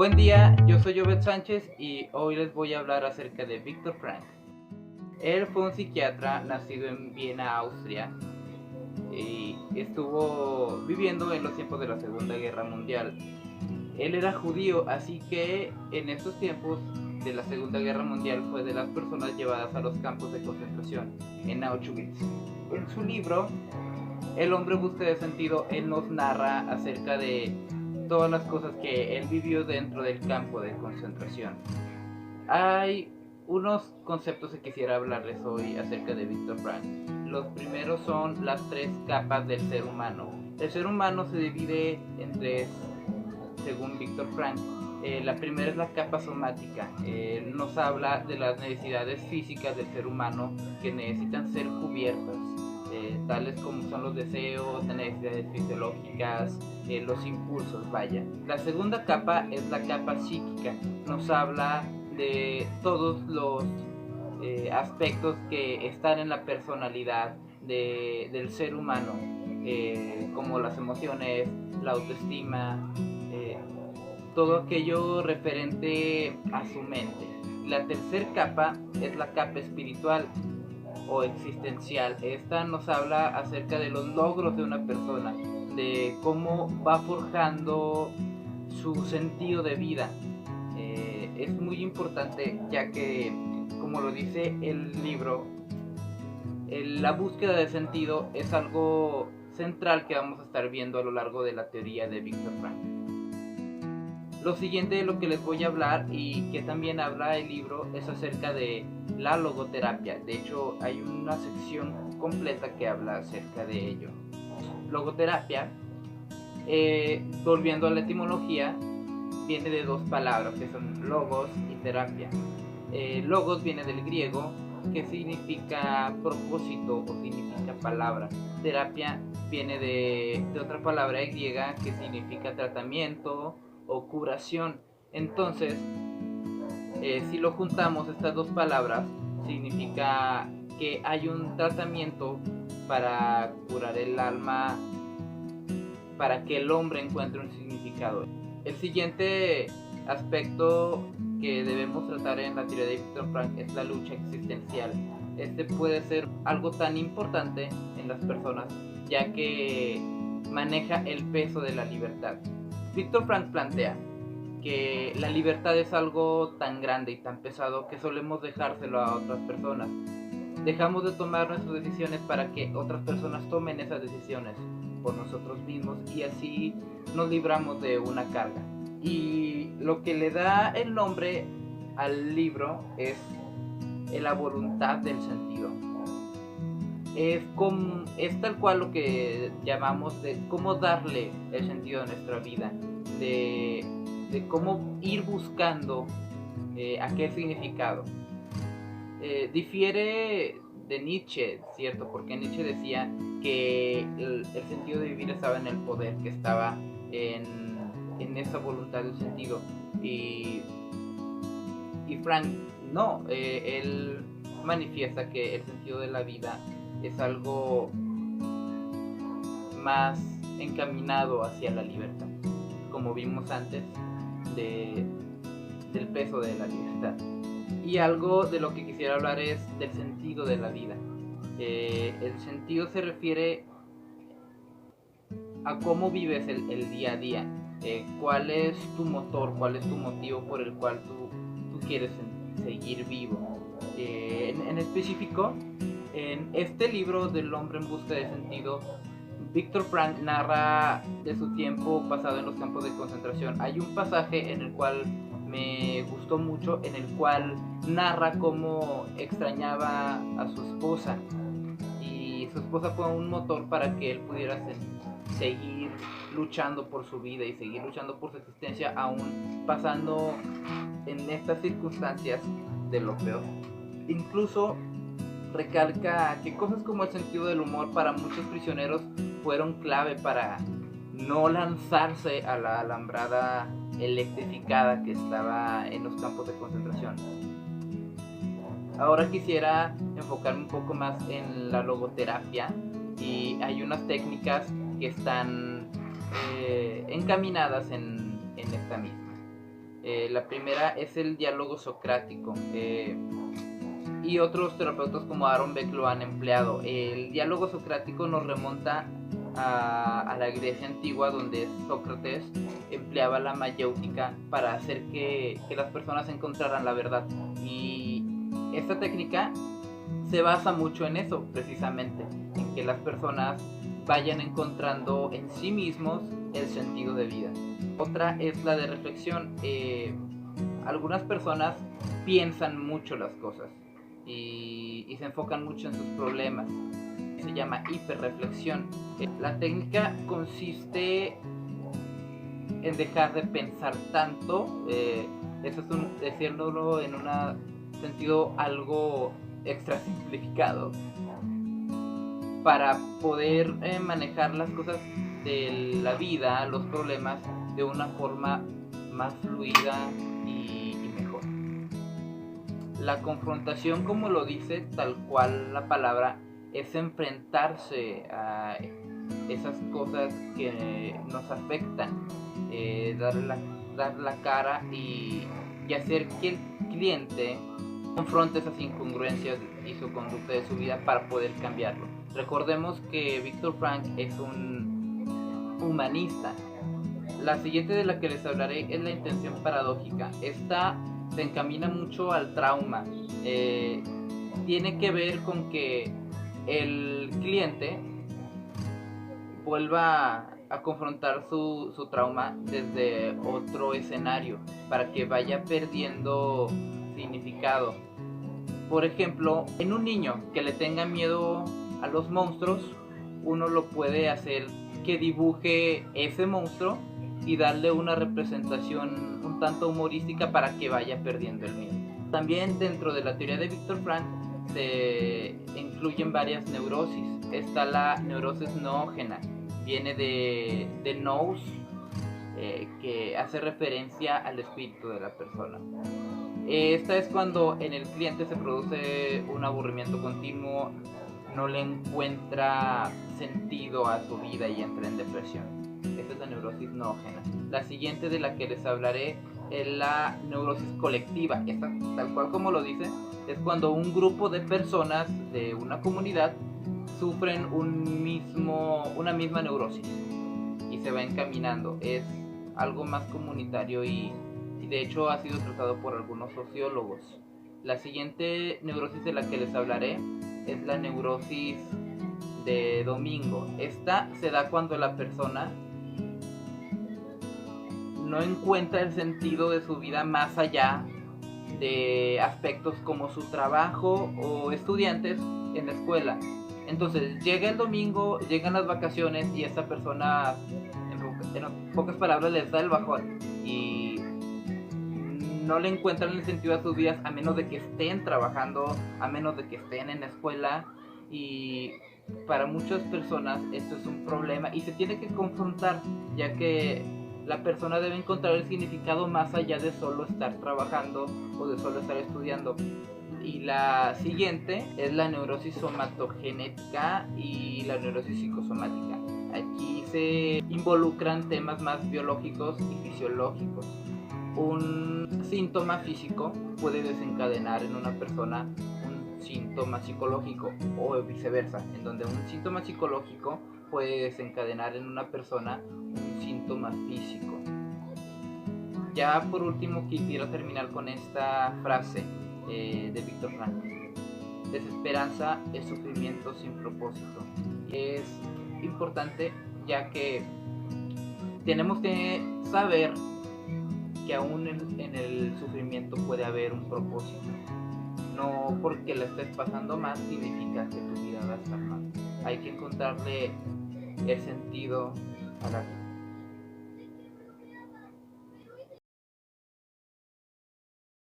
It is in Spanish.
Buen día, yo soy Obed Sánchez y hoy les voy a hablar acerca de Viktor Frankl. Él fue un psiquiatra nacido en Viena, Austria, y estuvo viviendo en los tiempos de la Segunda Guerra Mundial. Él era judío, así que en estos tiempos de la Segunda Guerra Mundial fue de las personas llevadas a los campos de concentración en Auschwitz. En su libro, El hombre busca de sentido, él nos narra acerca de todas las cosas que él vivió dentro del campo de concentración. Hay unos conceptos que quisiera hablarles hoy acerca de Viktor Frankl. Los primeros son las 3 capas del ser humano. El ser humano se divide en 3, según Viktor Frankl. La primera es la capa somática. Nos habla de las necesidades físicas del ser humano que necesitan ser cubiertas. Tales como son los deseos, las necesidades fisiológicas, los impulsos, vaya. La segunda capa es la capa psíquica, nos habla de todos los aspectos que están en la personalidad del ser humano, como las emociones, la autoestima, todo aquello referente a su mente. La tercera capa es la capa espiritual o existencial. Esta nos habla acerca de los logros de una persona, de cómo va forjando su sentido de vida. Es muy importante, ya que, como lo dice el libro, la búsqueda de sentido es algo central que vamos a estar viendo a lo largo de la teoría de Viktor Frankl. Lo siguiente de lo que les voy a hablar, y que también habla el libro, es acerca de la logoterapia. De hecho, hay una sección completa que habla acerca de ello. Logoterapia, volviendo a la etimología, viene de 2 palabras que son logos y terapia. Logos viene del griego, que significa propósito o significa palabra. Terapia viene de otra palabra griega que significa tratamiento o curación. Entonces, si lo juntamos, estas 2 palabras, significa que hay un tratamiento para curar el alma, para que el hombre encuentre un significado. El siguiente aspecto que debemos tratar en la teoría de Viktor Frankl es la lucha existencial. Este puede ser algo tan importante en las personas, ya que maneja el peso de la libertad. Viktor Frankl plantea que la libertad es algo tan grande y tan pesado que solemos dejárselo a otras personas. Dejamos de tomar nuestras decisiones para que otras personas tomen esas decisiones por nosotros mismos, y así nos libramos de una carga. Y lo que le da el nombre al libro es la voluntad del sentido. Es tal cual lo que llamamos de cómo darle el sentido a nuestra vida, de cómo ir buscando aquel significado. Difiere de Nietzsche, ¿cierto? Porque Nietzsche decía que el sentido de vivir estaba en el poder, que estaba en esa voluntad del sentido. Y Frank no, él manifiesta que el sentido de la vida es algo más encaminado hacia la libertad, como vimos antes del peso de la libertad. Y algo de lo que quisiera hablar es del sentido de la vida. El sentido se refiere a cómo vives el día a día, cuál es tu motor, cuál es tu motivo por el cual tú quieres seguir vivo. En específico, en este libro del hombre en busca de sentido, Viktor Frankl narra de su tiempo pasado en los campos de concentración. Hay un pasaje en el cual me gustó mucho, en el cual narra cómo extrañaba a su esposa, y su esposa fue un motor para que él pudiera seguir luchando por su vida y seguir luchando por su existencia, aún pasando en estas circunstancias de lo peor. Incluso recalca que cosas como el sentido del humor para muchos prisioneros fueron clave para no lanzarse a la alambrada electrificada que estaba en los campos de concentración. Ahora quisiera enfocarme un poco más en la logoterapia, y hay unas técnicas que están encaminadas en esta misma. La primera es el diálogo socrático. Y otros terapeutas como Aaron Beck lo han empleado. El diálogo socrático nos remonta a la Grecia antigua, donde Sócrates empleaba la mayéutica para hacer que las personas encontraran la verdad. Y esta técnica se basa mucho en eso, precisamente, en que las personas vayan encontrando en sí mismos el sentido de vida. Otra es la de reflexión. Algunas personas piensan mucho las cosas y se enfocan mucho en sus problemas. Se llama hiperreflexión. La técnica consiste en dejar de pensar tanto. Eso es decirlo en un sentido algo extra simplificado, para poder manejar las cosas de la vida, los problemas, de una forma más fluida y mejor. La confrontación, como lo dice tal cual la palabra, es enfrentarse a esas cosas que nos afectan, dar la cara y hacer que el cliente confronte esas incongruencias y su conducta de su vida para poder cambiarlo. Recordemos que Viktor Frankl es un humanista. La siguiente de la que les hablaré es la intención paradójica. Esta se encamina mucho al trauma. Tiene que ver con que el cliente vuelva a confrontar su trauma desde otro escenario, para que vaya perdiendo significado. Por ejemplo, en un niño que le tenga miedo a los monstruos, uno lo puede hacer que dibuje ese monstruo y darle una representación un tanto humorística para que vaya perdiendo el miedo. También dentro de la teoría de Viktor Frankl se incluyen varias neurosis. Está la neurosis noógena, viene de nous, que hace referencia al espíritu de la persona. Esta es cuando en el cliente se produce un aburrimiento continuo, no le encuentra sentido a su vida y entra en depresión. Esta es la neurosis noógena. La siguiente de la que les hablaré es la neurosis colectiva. Esta, tal cual como lo dice, es cuando un grupo de personas de una comunidad sufren una misma neurosis y se va encaminando. Es algo más comunitario y de hecho ha sido tratado por algunos sociólogos. La siguiente neurosis de la que les hablaré es la neurosis de Domingo. Esta se da cuando la persona no encuentra el sentido de su vida más allá de aspectos como su trabajo o estudiantes en la escuela. Entonces llega el domingo, llegan las vacaciones y esta persona, en pocas palabras, les da el bajón y no le encuentran el sentido a sus vidas, a menos de que estén trabajando, a menos de que estén en la escuela. Y para muchas personas esto es un problema y se tiene que confrontar, ya que la persona debe encontrar el significado más allá de solo estar trabajando o de solo estar estudiando. Y la siguiente es la neurosis somatogenética y la neurosis psicosomática. Aquí se involucran temas más biológicos y fisiológicos. Un síntoma físico puede desencadenar en una persona un síntoma psicológico, o viceversa, en donde un síntoma psicológico puede desencadenar en una persona un síntoma físico. Ya por último quisiera terminar con esta frase de Viktor Frankl: desesperanza es sufrimiento sin propósito. Es importante, ya que tenemos que saber que aún en el sufrimiento puede haber un propósito. No porque la estés pasando mal significa que tu vida va a estar mal. Hay que encontrarle el sentido a la vida.